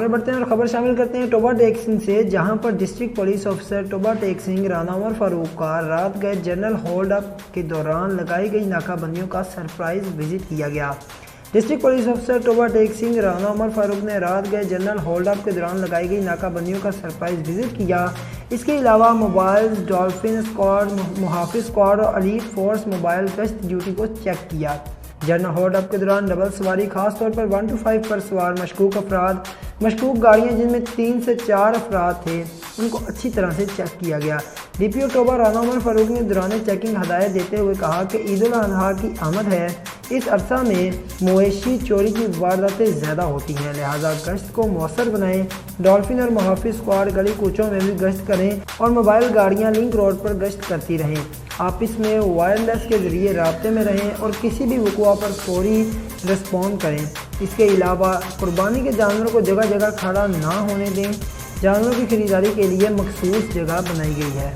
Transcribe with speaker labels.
Speaker 1: आगे बढ़ते हैं और खबर शामिल करते हैं टोबा टेक सिंह से, जहां पर district police officer Toba Tek Singh Rana Umar Farooq का रात गए जनरल होल्ड अप के दौरान लगाई गई नाकाबंदियों का सरप्राइज विजिट किया गया। District police officer Toba Tek Singh Rana Umar Farooq ने रात गए जनरल होल्ड अप के दौरान लगाई गई नाकाबंदियों का सरप्राइज विजिट किया। इसके अलावा मोबाइल डॉल्फिन स्क्वाड, मुहाफिज स्क्वाड और एलीट फोर्स मोबाइल गश्त ड्यूटी को चेक किया। जनरल होल्ड अप के दौरान डबल सवारी खासतौर पर 1 to 5 पर सवार मशकूक अफराद, मशकूक गाड़ियां जिनमें 3 से 4 अफराद थे, उनको अच्छी तरह से चेक किया गया। डीपीओ टोबा राना उमर फारूक ने दौरान चेकिंग हदायत देते हुए कहा कि ईद उल अजहा की आमद है, इस अरसा में मवेशी चोरी की वारदातें ज़्यादा होती हैं, लिहाजा गश्त को मौसर बनाएं। डॉल्फिन और मुहाफिज स्क्वाड गली कूचों में भी गश्त करें और मोबाइल गाड़ियां लिंक रोड पर गश्त करती रहें। आपस में वायरलेस के ज़रिए राब्ते में रहें और किसी भी वक़ुआ पर फौरी रिस्पॉन्ड करें। इसके अलावा कुर्बानी के जानवरों को जगह जगह खड़ा ना होने दें। जानवरों की खरीदारी के लिए मखसूस जगह बनाई गई है।